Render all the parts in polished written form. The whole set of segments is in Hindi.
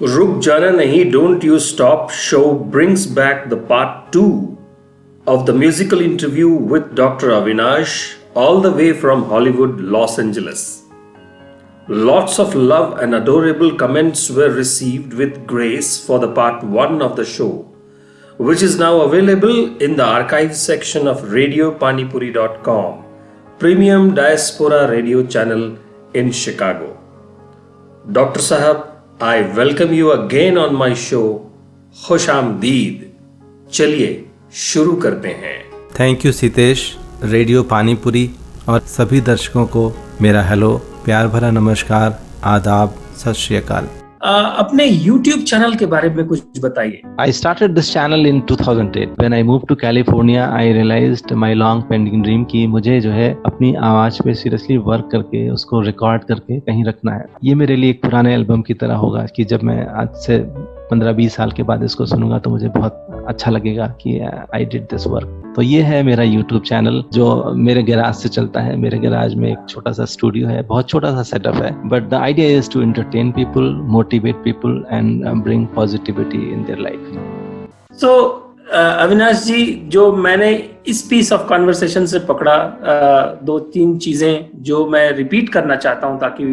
रुक जाना नहीं, Don't You Stop show brings back the part 2 of the musical interview with Dr. Avinash, all the way from Hollywood, Los Angeles. Lots of love and adorable comments were received with grace for the part 1 of the show, which is now available in the archive section of radiopanipuri.com, premium diaspora radio channel in Chicago. Dr. Sahab, I welcome you again on my show. खुश आमदीद। चलिए शुरू करते हैं। Thank you Sitesh. Radio panipuri और सभी दर्शकों को मेरा हेलो, प्यार भरा नमस्कार, आदाब, सत श्री अकाल। अपने YouTube चैनल के बारे में कुछ बताइए। I started this channel in 2008. When I moved to California, I realized my long pending dream कि मुझे जो है अपनी आवाज पे सीरियसली वर्क करके उसको रिकॉर्ड करके कहीं रखना है। ये मेरे लिए एक पुराने एल्बम की तरह होगा कि जब मैं आज से 15-20 साल के बाद इसको सुनूंगा तो मुझे बहुत अच्छा लगेगा कि आई डिड दिस वर्क। तो ये है मेरा YouTube चैनल जो मेरे गैराज से चलता है। मेरे गैराज में एक छोटा सा स्टूडियो है, बहुत छोटा सा सेटअप है, but the idea is to entertain people, motivate people and bring positivity in their life. So Avinash ji, जो मैंने इस पीस ऑफ कॉन्वर्सेशन से पकड़ा, 2-3 चीजें जो मैं रिपीट करना चाहता हूं ताकि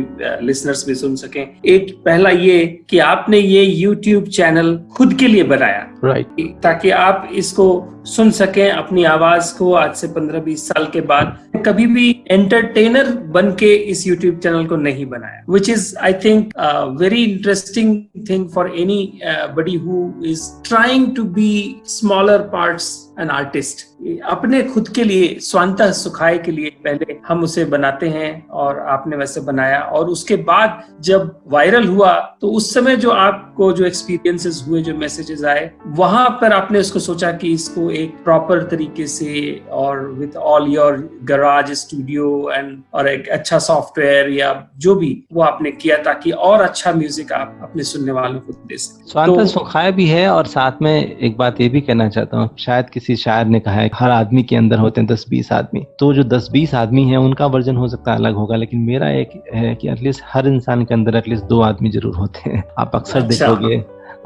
लिसनर्स भी सुन सकें। एक, पहला ये कि आपने ये YouTube चैनल खुद के लिए बनाया, राइट, ताकि आप इसको सुन सकें अपनी आवाज को आज से 15-20 साल के बाद। कभी भी एंटरटेनर बन के इस YouTube चैनल को नहीं बनाया, which is I think very interesting thing for anybody who is trying to be smaller parts an artist. अपने खुद के लिए, स्वांतः सुखाय के लिए पहले हम उसे बनाते हैं और आपने वैसे बनाया, और उसके बाद जब वायरल हुआ तो उस समय जो आपको जो एक्सपीरियंसेस हुए, जो मैसेजेस आए, वहां पर आपने उसको सोचा कि इसको एक प्रॉपर तरीके से और with all your garage studio and और एक अच्छा सॉफ्टवेयर या जो भी वो आपने किया ताकि और अच्छा म्यूजिक आप अपने सुनने वालों को दे सकें। स्वांतः सुखाय भी है। और साथ में एक बात ये भी कहना चाहता हूँ, शायद किसी शायर ने कहा है हर आदमी के अंदर होते हैं 10-20 आदमी, तो जो 10-20 आदमी हैं उनका वर्जन हो सकता है अलग होगा, लेकिन मेरा एक है कि एटलीस्ट हर इंसान के अंदर एटलीस्ट 2 आदमी जरूर होते हैं। आप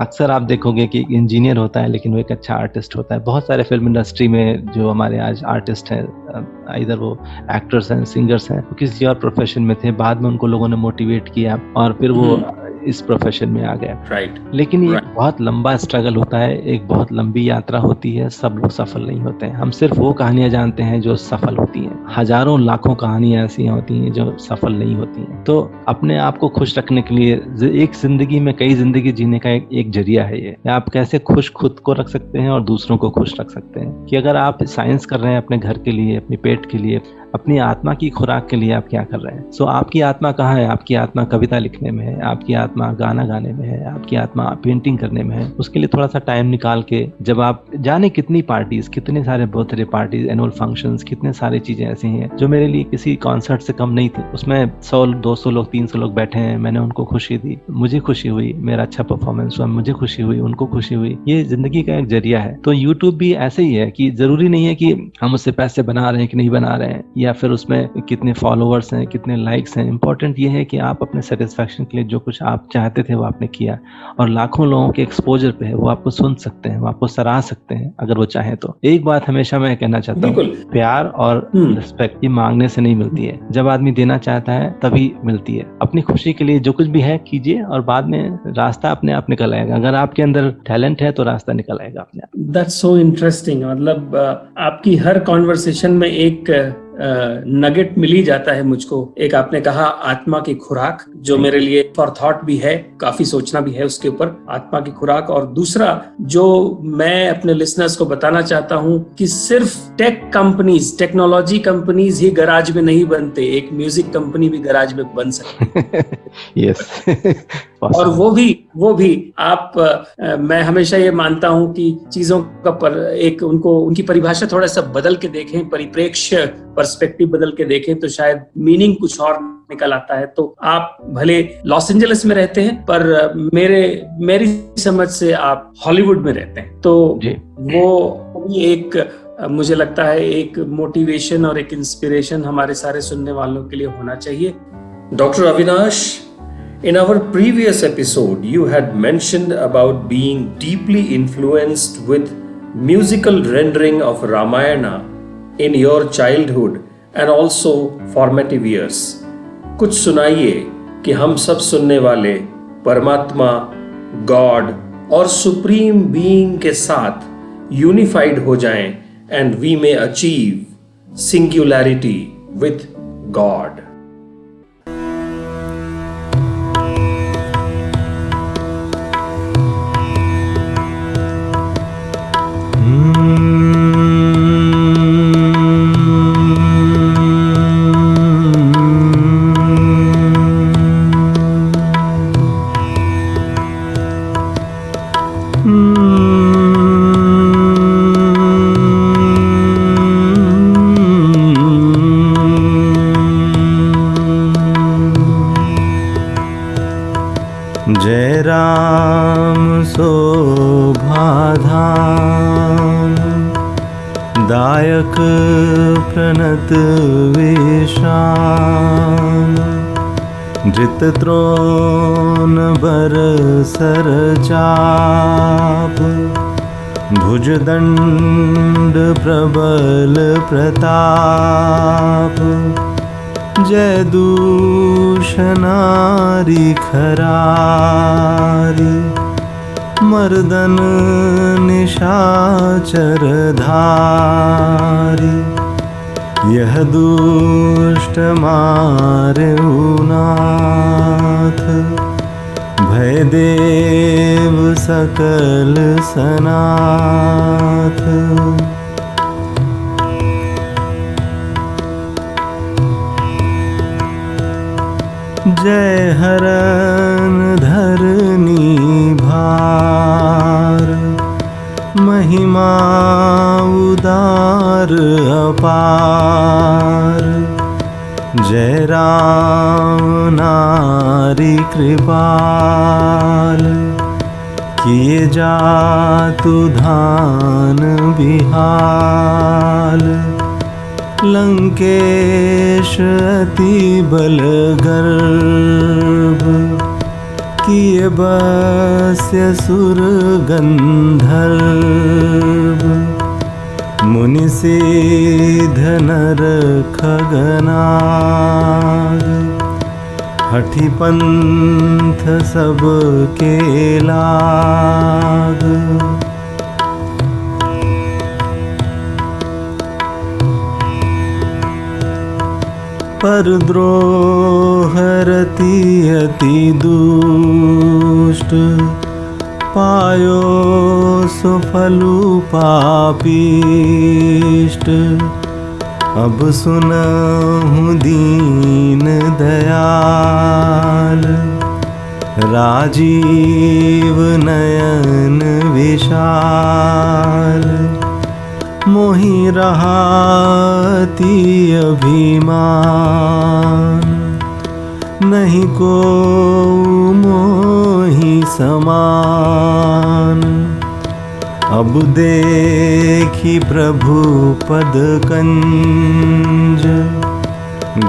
अक्सर आप देखोगे कि इंजीनियर होता है लेकिन वो एक अच्छा आर्टिस्ट होता है। बहुत सारे फिल्म इंडस्ट्री में जो हमारे आज आर्टिस्ट हैं, इधर वो एक्टर्स हैं, सिंगर्स हैं, वो किसी और प्रोफेशन में थे, बाद में उनको लोगों ने मोटिवेट किया और फिर वो इस प्रोफेशन में आ गए। राइट। लेकिन ये बहुत लंबा स्ट्रगल होता है, एक बहुत लंबी यात्रा होती है। सब लोग सफल नहीं होते हैं। हम सिर्फ वो कहानियां जानते हैं जो सफल होती हैं। हजारों लाखों कहानियां ऐसी होती हैं जो सफल नहीं होती हैं। तो अपने आप को खुश रखने के लिए एक जिंदगी में कई जिंदगी जीने का एक जरिया है ये। आप कैसे खुश खुद को रख सकते हैं और दूसरों को खुश रख सकते हैं। कि अगर आप साइंस कर रहे हैं अपने घर के लिए, अपने पेट के लिए, अपनी आत्मा की खुराक के लिए आप क्या कर रहे हैं। सो आपकी आत्मा कहाँ है? आपकी आत्मा कविता लिखने में है, आपकी आत्मा गाना गाने में है, आपकी आत्मा पेंटिंग करने में है। उसके लिए थोड़ा सा टाइम निकाल के, जब आप जाने कितनी पार्टीज, कितने सारे बर्थडे पार्टीज, एनुअल फंक्शंस, कितने सारी चीजें ऐसी हैं जो मेरे लिए किसी कॉन्सर्ट से कम नहीं थी। उसमें 100-200 लोग, 300 लोग बैठे हैं, मैंने उनको खुशी दी, मुझे खुशी हुई, मेरा अच्छा परफॉर्मेंस हुआ, मुझे खुशी हुई, उनको खुशी हुई। ये जिंदगी का एक जरिया है। तो यूट्यूब भी ऐसे ही है कि जरूरी नहीं है कि हम उससे पैसे बना रहे हैं कि नहीं बना रहे हैं, या फिर उसमें कितने फॉलोअर्स हैं, कितने लाइक्स हैं। इंपॉर्टेंट ये है कि आप अपने सेटिस्फैक्शन के लिए जो कुछ आप चाहते थे वो आपने किया, और लाखों लोगों के एक्सपोजर पे है, वो आपको सुन सकते हैं, वो आपको सराह सकते हैं अगर वो चाहें तो। एक बात हमेशा मैं कहना चाहता हूँ, प्यार और रिस्पेक्ट ये मांगने से नहीं मिलती है, जब आदमी देना चाहता है तभी मिलती है। अपनी खुशी के लिए जो कुछ भी है कीजिए और बाद में रास्ता अपने आप निकल आएगा। अगर आपके अंदर टैलेंट है तो रास्ता निकल आएगा अपने आप। That's so interesting. मतलब आपकी हर कॉन्वर्सेशन में एक नगेट मिल ही जाता है मुझको। एक आपने कहा आत्मा की खुराक, जो मेरे लिए फॉर थॉट भी है, काफी सोचना भी है उसके ऊपर, आत्मा की खुराक। और दूसरा जो मैं अपने लिसनर्स को बताना चाहता हूं कि सिर्फ टेक कंपनीज, टेक्नोलॉजी कंपनीज ही गराज में नहीं बनते, एक म्यूजिक कंपनी भी गराज में बन सकती यस। और वो भी आप मैं हमेशा ये मानता हूं कि चीजों का एक उनकी परिभाषा थोड़ा सा बदल के देखें, परिप्रेक्ष्य, पर्सपेक्टिव बदल के देखें तो शायद मीनिंग कुछ और निकल आता है। तो आप भले लॉस एंजलिस में रहते हैं, पर मेरी समझ से आप हॉलीवुड में रहते हैं, तो वो एक मुझे लगता है एक मोटिवेशन और एक इंस्पिरेशन हमारे सारे सुनने वालों के लिए होना चाहिए। Doctor Avinash, In our previous episode, you had mentioned about being deeply influenced with musical rendering of Ramayana in your childhood and also formative years. कुछ सुनाइए कि हम सब सुनने वाले परमात्मा, गॉड और सुप्रीम बीइंग के साथ यूनिफाइड हो जाएं and we may achieve singularity with God. जय राम शोभाधाम दायक प्रणत विशाम जित त्रोन बर सर चाप भुजदंड प्रबल प्रताप जय दूषणारी खरारी मर्दन निशाचर धारी यह दुष्ट मारहु नाथ भय देव सकल सनाथ जय हरन धरनी भार महिमा उदार अपार जय राम नारी कृपाल किए जातु धान बिहाल लंकेश अति बल गर्भ किए बस्य सुर गंधर्व मुनि सिद्ध नर खगनाग हठि पंथ सब के लाग पर द्रोह रति अति दुष्ट पायो सुफलु पापिष्ट अब सुनहु दीन दयाल राजीव नयन विशाल मोहि रहाति अभिमान नहीं को मोहि समान अब देखी प्रभु पद कंज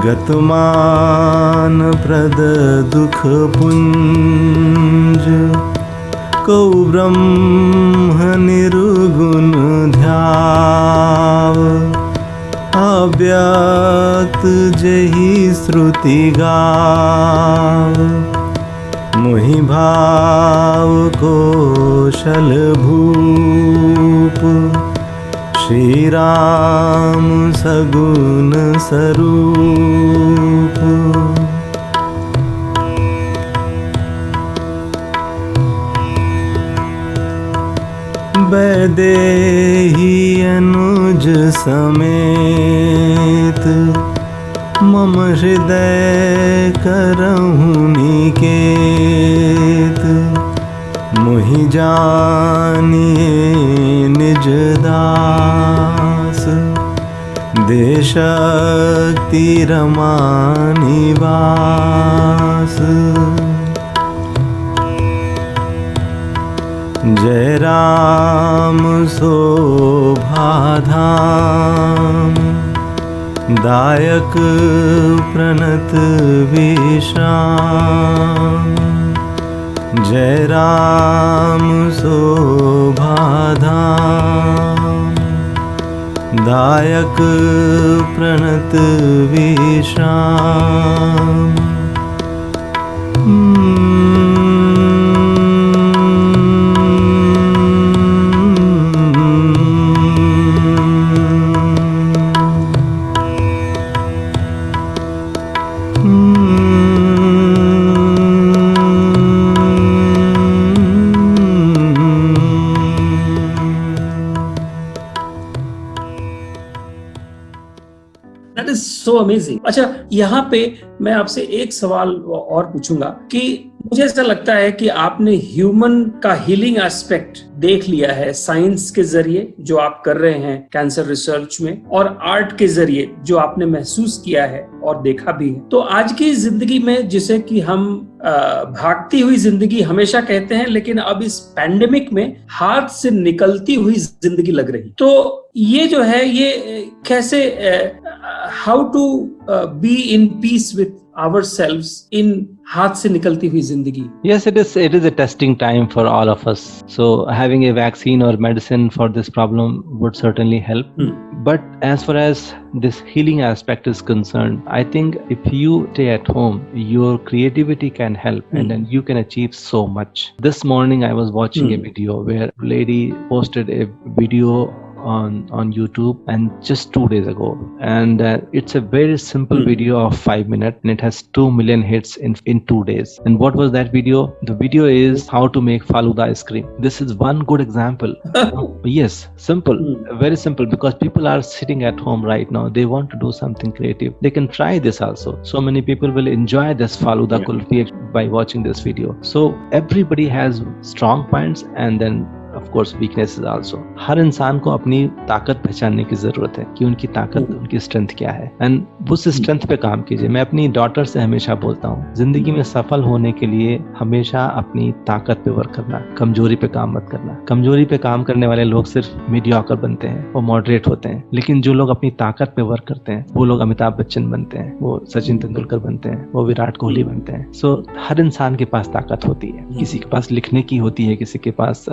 गतमान प्रद दुख पुंज कौ ब्रह्म निर्गुण ध्याव अव्यक्त जहि श्रुति गाव मोहि भाव कौशल भूप श्री राम सगुण स्वरूप वैदेही अनुज समेत मम हृदय करहु निकेत मोहि जानिए निज दास देशक्ति रमा निवास जय राम शोभाधाम दायक प्रणत विश्राम जय राम शोभाधाम दायक प्रणत विश्राम That is so amazing. अच्छा, यहाँ पे मैं आपसे एक सवाल और पूछूंगा कि मुझे ऐसा लगता है कि आपने ह्यूमन का हीलिंग एस्पेक्ट देख लिया है साइंस के जरिए जो आप कर रहे हैं कैंसर रिसर्च में, और आर्ट के जरिए जो आपने महसूस किया है और देखा भी है। तो आज की जिंदगी में, जिसे कि हम भागती हुई जिंदगी हमेशा कहते हैं, लेकिन अब इस पैंडेमिक में हाथ से निकलती हुई जिंदगी लग रही, तो ये जो है ये कैसे, how to be in peace with ourselves in हाथ से निकलती हुई जिंदगी? Yes, it is a testing time for all of us. So having a vaccine or medicine for this problem would certainly help. But as far as this healing aspect is concerned, I think if you stay at home, your creativity can help and then you can achieve so much. This morning I was watching a video where a lady posted a video on YouTube, and just 2 days ago, and it's a very simple video of 5 minutes, and it has 2 million hits in 2 days. And what was that video? The video is how to make Faluda ice cream. This is one good example. Yes, simple, very simple, because people are sitting at home right now. They want to do something creative. They can try this also. So many people will enjoy this Faluda kulfi by watching this video. So everybody has strong points and then of course weaknesses also. हर इंसान को अपनी ताकत पहचानने की जरूरत है कि उनकी ताकत, उनकी स्ट्रेंथ क्या है, एंड उस स्ट्रेंथ पे काम कीजिए। मैं अपनी डॉटर से हमेशा बोलता हूँ, जिंदगी में सफल होने के लिए हमेशा अपनी ताकत पे वर्क करना, कमजोरी पे काम मत करना। कमजोरी पे काम करने वाले लोग सिर्फ मीडियोकर बनते हैं, वो मॉडरेट होते हैं, लेकिन जो लोग अपनी ताकत पे वर्क करते हैं वो लोग अमिताभ बच्चन बनते हैं, वो सचिन तेंदुलकर बनते हैं, वो विराट कोहली बनते हैं। सो हर इंसान के पास ताकत होती है, किसी के पास लिखने की होती है, किसी के पास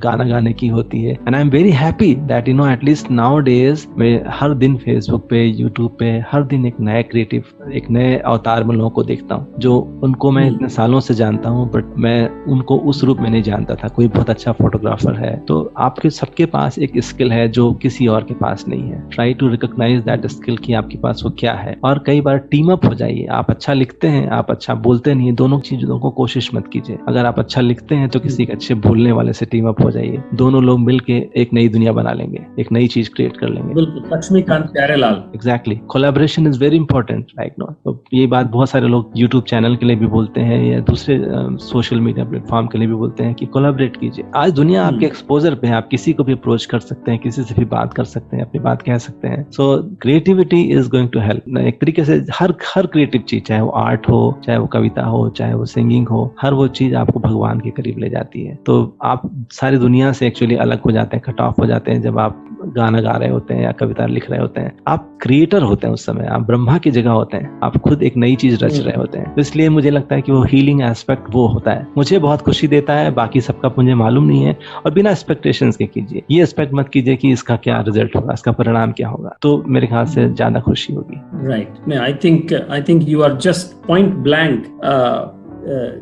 गाना गाने की होती है। And I am very happy that you know at least now days मैं हर दिन फेसबुक पे, यूट्यूब पे हर दिन एक नया क्रिएटिव, एक नए अवतार में लोगों को देखता हूँ, जो उनको मैं इतने सालों से जानता हूँ बट मैं उनको उस रूप में नहीं जानता था। कोई बहुत अच्छा फोटोग्राफर है, तो आपके सबके पास एक स्किल है जो किसी और के पास नहीं है। Try to recognise that skill कि आपके पास वो क्या है, और कई बार टीम अप हो जाइए। आप अच्छा लिखते हैं, आप अच्छा बोलते नहीं, दोनों चीजों को कोशिश मत कीजिए। अगर आप अच्छा लिखते हैं तो किसी अच्छे बोलने वाले से टीम अप हो जाइए, दोनों लोग मिलके एक नई दुनिया बना लेंगे, एक नई चीज क्रिएट कर लेंगे। बिल्कुल, Laxmikant Pyarelal. Exactly, collaboration is very important right now. तो ये बात बहुत सारे लोग यूट्यूब चैनल के लिए भी बोलते हैं या दूसरे सोशल मीडिया प्लेटफॉर्म के लिए भी बोलते हैं कि कोलैबोरेट कीजिए। आज दुनिया आपके एक्सपोजर पे है, आप किसी को भी अप्रोच कर सकते हैं, किसी से भी बात कर सकते हैं, अपनी बात कह सकते हैं। So creativity is going to help. एक तरीके से हर क्रिएटिव चीज, चाहे वो आर्ट हो, चाहे वो कविता हो, चाहे वो सिंगिंग हो, हर वो चीज आपको भगवान के करीब ले जाती है। तो आप सारी दुनिया से एक्चुअली अलग हो जाते हैं, कट ऑफ हो जाते हैं जब आप गाना गा रहे होते हैं या कविता लिख रहे होते हैं। आप क्रिएटर होते हैं उस समय, आप ब्रह्मा की जगह होते हैं, आप खुद एक नई चीज रच रहे होते हैं। तो इसलिए मुझे लगता है कि वो हीलिंग एस्पेक्ट वो होता है, मुझे बहुत खुशी देता है। बाकी सबका मुझे मालूम नहीं है, और बिना एक्सपेक्टेशंस के कीजिए। ये एक्सपेक्ट मत कीजिए कि इसका क्या रिजल्ट होगा, इसका परिणाम क्या होगा, तो मेरे ख्याल से ज्यादा खुशी होगी। Right, I think you are just point blank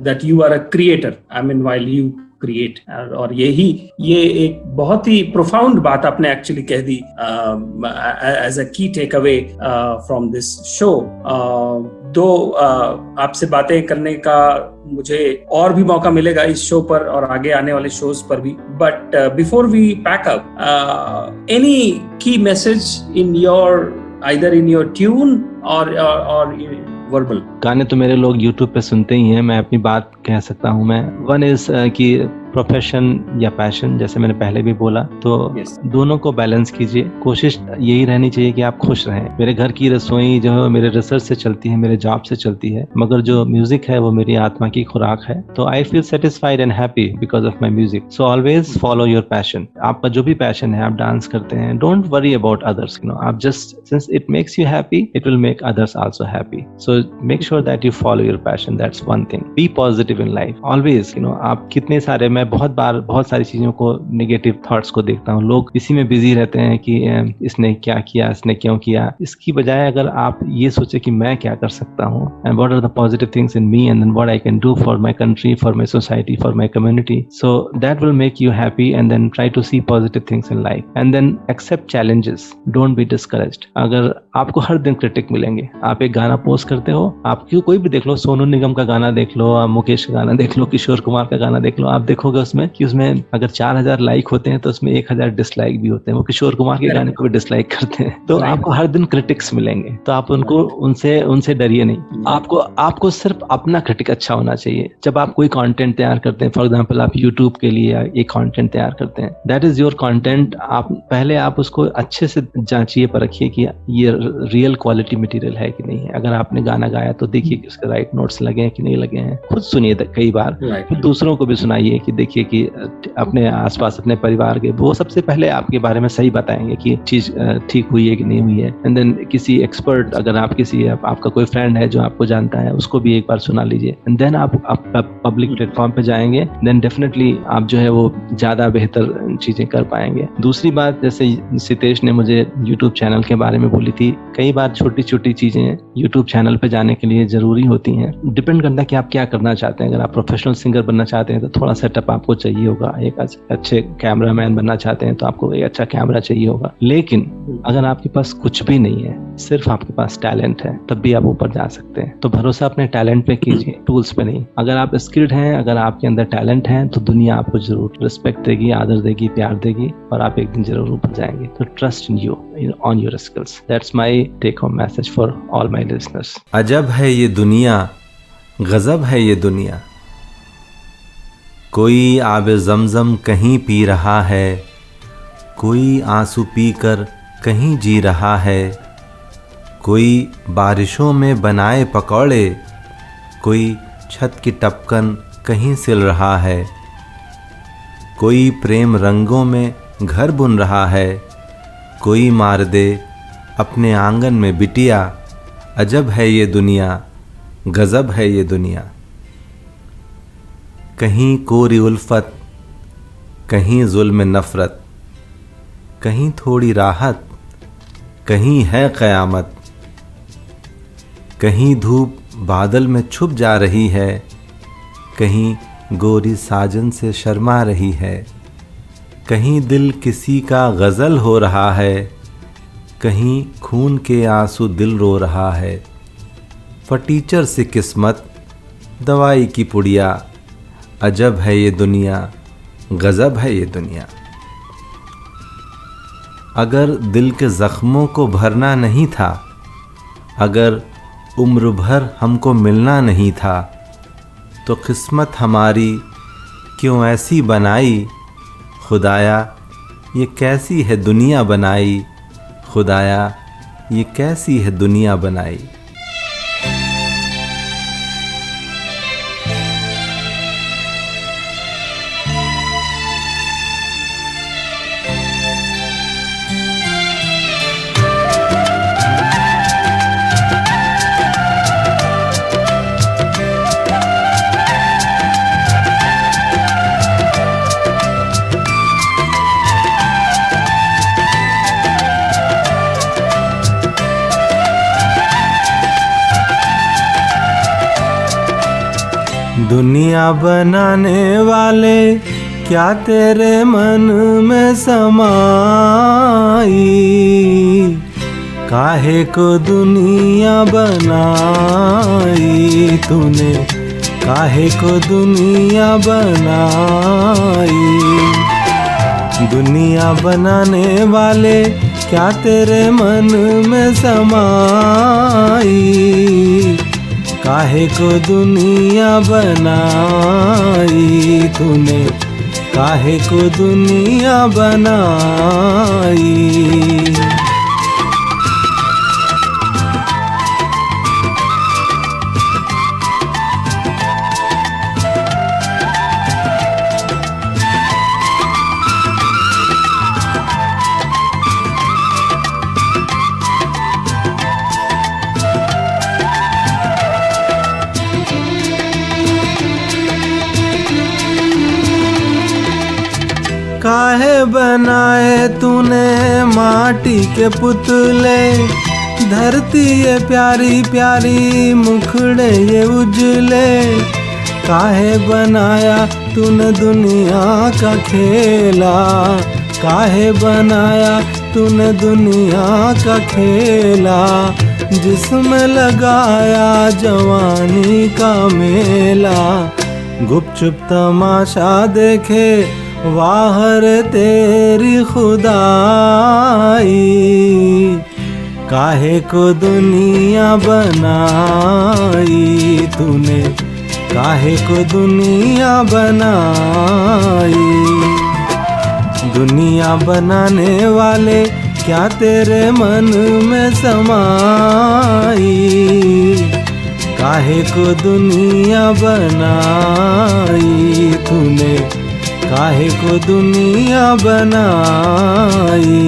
that you are a creator. I mean while you create, और ये एक बहुत ही प्रोफाउंड बात आपने एक्चुअली कह दी as a key takeaway from this show. दो आपसे बातें करने का मुझे और भी मौका मिलेगा इस शो पर और आगे आने वाले शोज पर भी, but before we pack up, any key message in your, either in your tune or verbal? गाने तो मेरे लोग YouTube पे सुनते ही हैं, मैं अपनी बात कह सकता हूँ। मैं वन इज कि प्रोफेशन या पैशन, जैसे मैंने पहले भी बोला, तो Yes. दोनों को बैलेंस कीजिए। कोशिश यही रहनी चाहिए कि आप खुश रहें। मेरे घर की रसोई जो है मेरे रिसर्च से चलती है, मेरे जॉब से चलती है, मगर जो म्यूजिक है वो मेरी आत्मा की खुराक है। तो I feel satisfied and happy because of my music. So always follow your passion. आपका जो भी पैशन है, आप डांस करते हैं, डोंट वरी अबाउट अदर्स, आप just, since it makes you happy, it will make others also happy. So make sure that you follow your passion, that's one thing. Be positive in life always. आप कितने सारे, मैं बहुत सारी चीजों को, नेगेटिव थॉट्स को देखता हूँ। लोग इसी में बिजी रहते हैं कि इसने क्या किया, इसने क्यों किया। इसकी बजाय अगर आप ये सोचे कि मैं क्या कर सकता हूँ, and what are the positive things in me, and then what I can do for my country, for my society, for my community, so that will make you happy. And then try to see positive things in life, and then accept challenges, don't be discouraged. अगर आपको हर दिन क्रिटिक मिलेंगे, आप एक गाना पोस्ट करते हो, आप क्यों कोई भी देख लो, सोनू निगम का गाना देख लो, आप मुकेश का गाना देख लो, किशोर कुमार का गाना देख लो, आप देखोगे उसमें कि उसमें अगर 4000 लाइक होते हैं तो उसमें 1000 डिसलाइक भी होते हैं। वो किशोर कुमार के गाने को भी डिसलाइक करते हैं। तो आपको हर दिन क्रिटिक्स मिलेंगे, तो आप उनसे डरिए नहीं। आपको सिर्फ अपना क्रिटिक अच्छा होना चाहिए। जब आप कोई कंटेंट तैयार करते हैं, फॉर एग्जांपल आप यूट्यूब के लिए एक कंटेंट तैयार करते हैं, दैट इज योर कंटेंट। आप उसको अच्छे से जांचिए, परखिए कि ये रियल क्वालिटी मटेरियल है कि नहीं है। अगर आपने गाना गाया तो देखिए कि उसके राइट नोट्स लगे हैं कि नहीं लगे हैं, खुद सुनिए कई बार, फिर दूसरों को भी सुनाइए कि देखिए कि अपने आसपास, अपने परिवार के, वो सबसे पहले आपके बारे में सही बताएंगे कि चीज ठीक हुई है कि नहीं हुई है। एंड देन किसी एक्सपर्ट, अगर आपका कोई फ्रेंड है जो आपको जानता है, उसको भी एक बार सुना लीजिए। एंड देन आप पब्लिक प्लेटफॉर्म पे जाएंगे, देन डेफिनेटली आप जो है वो ज्यादा बेहतर चीजें कर पाएंगे। दूसरी बात, जैसे सितेश ने मुझे यूट्यूब चैनल के बारे में बोली थी, कई बार छोटी छोटी चीजें यूट्यूब चैनल पे जाने के लिए जरूरी होती हैं। डिपेंड करता है कि आप क्या करना चाहते हैं। अगर आप प्रोफेशनल सिंगर बनना चाहते हैं तो थोड़ा सेटअप आपको चाहिए होगा, एक अच्छे कैमरामैन बनना चाहते हैं तो आपको एक अच्छा कैमरा चाहिए होगा। लेकिन अगर आपके पास कुछ भी नहीं है, सिर्फ आपके पास टैलेंट है, तब भी आप ऊपर जा सकते हैं। तो भरोसा अपने टैलेंट पे कीजिए, टूल्स पे नहीं। अगर आप स्किल्ड हैं, अगर आपके अंदर टैलेंट है, तो दुनिया आपको जरूर रिस्पेक्ट देगी, आदर देगी, प्यार देगी, और आप एक दिन जरूर ऊपर जाएंगे। तो trust in you, on your skills. That's my take home message for all my listeners. अजब है ये दुनिया, गजब है ये दुनिया। कोई आबे ज़मज़म कहीं पी रहा है, कोई आंसू पीकर कहीं जी रहा है। कोई बारिशों में बनाए पकौड़े, कोई छत की टपकन कहीं सिल रहा है। कोई प्रेम रंगों में घर बुन रहा है, कोई मार दे अपने आंगन में बिटिया। अजब है ये दुनिया, गजब है ये दुनिया। कहीं कोरी उल्फत, कहीं जुल्म नफरत, कहीं थोड़ी राहत, कहीं है क़यामत। कहीं धूप बादल में छुप जा रही है, कहीं गोरी साजन से शर्मा रही है। कहीं दिल किसी का गज़ल हो रहा है, कहीं खून के आंसू दिल रो रहा है। फटीचर से किस्मत, दवाई की पुड़िया। अजब है ये दुनिया, गजब है ये दुनिया। अगर दिल के ज़ख्मों को भरना नहीं था, अगर उम्र भर हमको मिलना नहीं था, तो किस्मत हमारी क्यों ऐसी बनाई। खुदाया ये कैसी है दुनिया बनाई, खुदाया ये कैसी है दुनिया बनाई। दुनिया बनाने वाले क्या तेरे मन में समाई। काहे को दुनिया बनाई तूने, काहे को दुनिया बनाई। दुनिया बनाने वाले क्या तेरे मन में समाई। काहे को दुनिया बनाई तूने, काहे को दुनिया बनाई। काहे बनाए तूने माटी के पुतले, धरती ये प्यारी प्यारी मुखड़े ये उजले। काहे बनाया तूने दुनिया का खेला, काहे बनाया तूने दुनिया का खेला, जिसमें लगाया जवानी का मेला। गुपचुप तमाशा देखे वाहर तेरी खुदाई, काहे को दुनिया बनाई तूने, काहे को दुनिया बनाई। दुनिया बनाने वाले क्या तेरे मन में समाई, काहे को दुनिया बनाई तूने, काहे को दुनिया बनाई।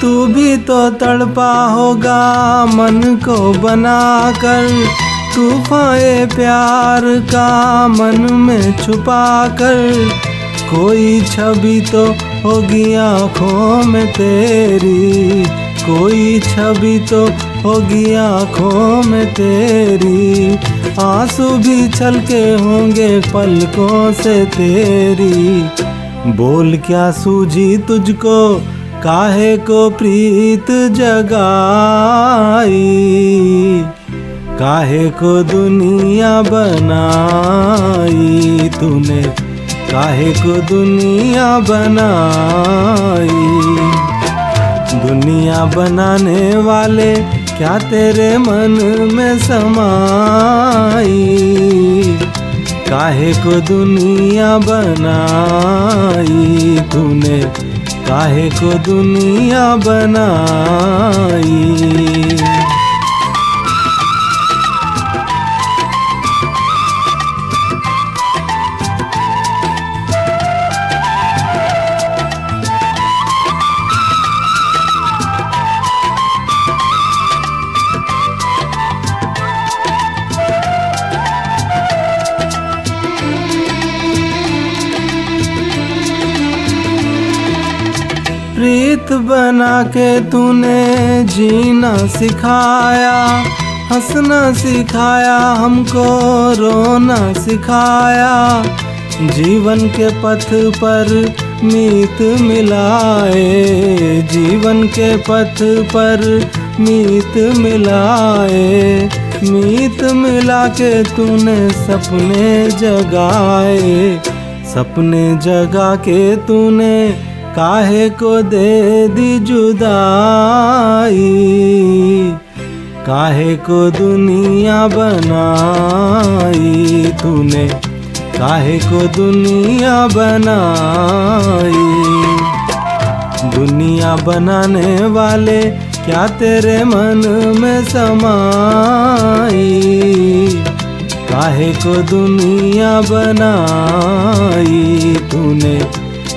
तू भी तो तड़पा होगा मन को बनाकर, तूफान प्यार का मन में छुपा कर। कोई छवि तो होगी आँखों में तेरी, कोई छवि तो होगी आँखों में तेरी। आंसू भी छलके होंगे पलकों से तेरी। बोल क्या सूझी तुझको, काहे को प्रीत जगाई, काहे को दुनिया बनाई तूने, काहे को दुनिया बनाई। दुनिया बनाने वाले क्या तेरे मन में समाई, काहे को दुनिया बनाई तूने, काहे को दुनिया बनाई। प्रीत बना के तूने जीना सिखाया, हंसना सिखाया हमको, रोना सिखाया। जीवन के पथ पर मीत मिलाए, जीवन के पथ पर मीत मिलाए। मीत मिला के तूने सपने जगाए, सपने जगा के तूने काहे को दे दी जुदाई, काहे को दुनिया बनाई तूने, काहे को दुनिया बनाई। दुनिया बनाने वाले क्या तेरे मन में समाई, काहे को दुनिया बनाई तूने,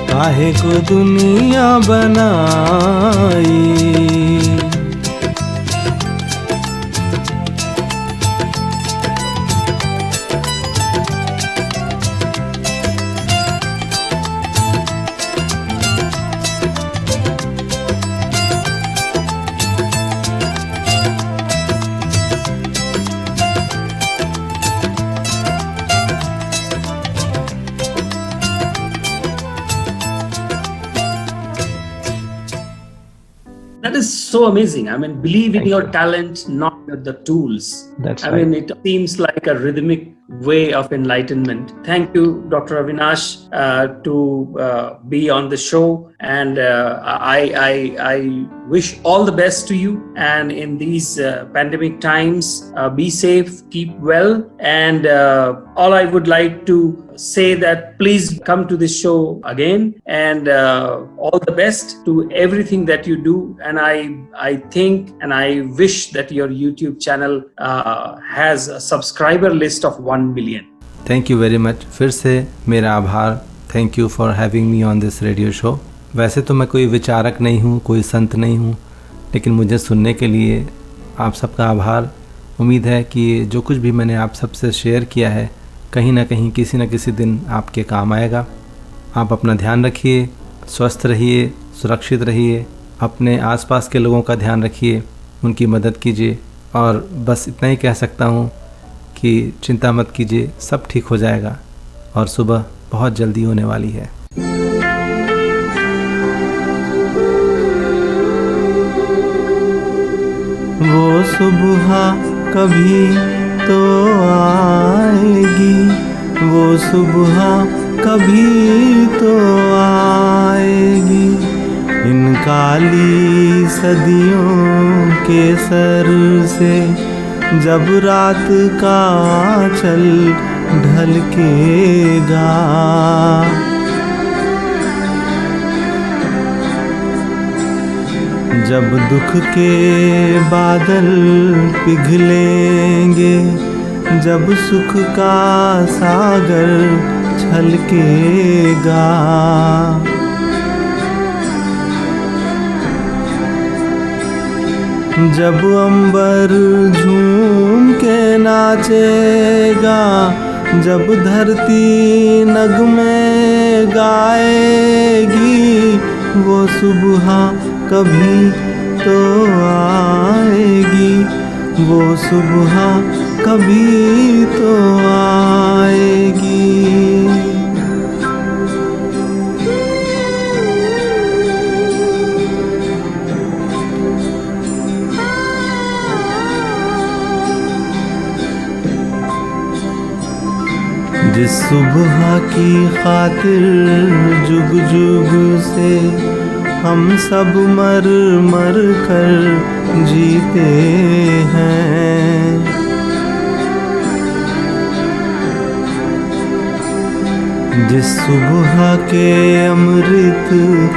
काहे को दुनिया बनाई। That is so amazing. I mean, believe in Thank your you. talent, not the tools. That's I right. mean, it seems like a rhythmic way of enlightenment. Thank you, Dr. Avinash, to be on the show, and I wish all the best to you. And in these pandemic times, be safe, keep well, and all I would like to say that please come to this show again, and all the best to everything that you do. And I think and I wish that your YouTube channel has a subscriber list of 1 million. Thank you very much. फिर से मेरा आभार. Thank you for having me on this radio show. वैसे तो मैं कोई विचारक नहीं हूँ, कोई संत नहीं हूँ, लेकिन मुझे सुनने के लिए आप सबका आभार. उम्मीद है कि जो कुछ भी मैंने आप सबसे शेयर किया है कहीं ना कहीं किसी न किसी दिन आपके काम आएगा. आप अपना ध्यान रखिए, स्वस्थ रहिए, सुरक्षित रहिए, अपने आसपास के लोगों का ध्यान रखिए, उनकी मदद कीजिए. और बस इतना ही कह सकता हूँ कि चिंता मत कीजिए, सब ठीक हो जाएगा और सुबह बहुत जल्दी होने वाली है. वो सुबह कभी तो आएगी, वो सुबह कभी तो आएगी. इन काली सदियों के सर से जब रात का आंचल ढलकेगा, जब दुख के बादल पिघलेंगे, जब सुख का सागर छलकेगा, जब अंबर झूम के नाचेगा, जब धरती नगमे गाएगी, वो सुबह कभी तो आएगी, वो सुबह कभी तो आएगी. जिस सुबह की खातिर जुग जुग से हम सब मर मर कर जीते हैं, जिस सुबह के अमृत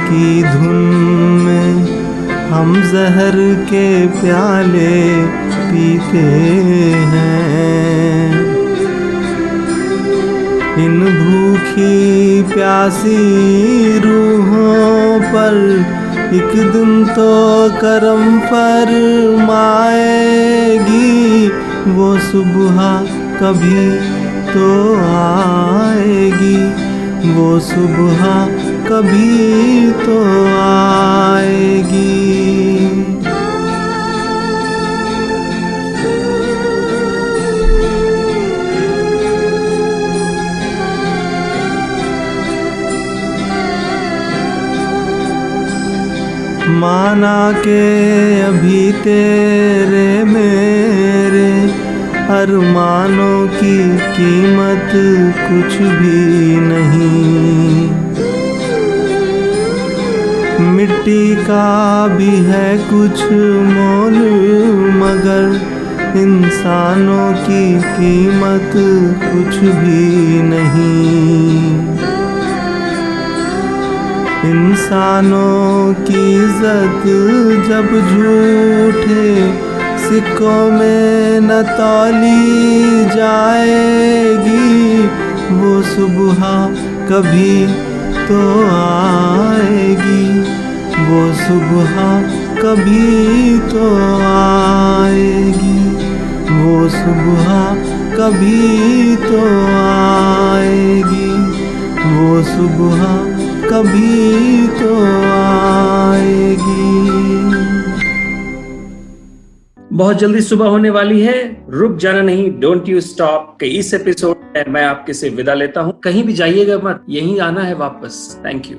की धुन में हम जहर के प्याले पीते हैं, इन भूखी प्यासी रूहों पर एक दिन तो करम फरमाएगी, वो सुबह कभी तो आएगी, वो सुबह कभी तो आएगी. माना के अभी तेरे मेरे अरमानों की कीमत कुछ भी नहीं, मिट्टी का भी है कुछ मोल, मगर इंसानों की कीमत कुछ भी नहीं. इंसानों की इज्जत जब झूठे सिक्कों में न तौली जाएगी, वो सुबह कभी तो आएगी, वो सुबह कभी तो आएगी, वो सुबह कभी तो आएगी, वो सुबह कभी तो आएगी. बहुत जल्दी सुबह होने वाली है, रुक जाना नहीं, डोंट यू स्टॉप के इस एपिसोड में मैं आपके से विदा लेता हूँ. कहीं भी जाइएगा मत, यहीं आना है वापस. Thank you.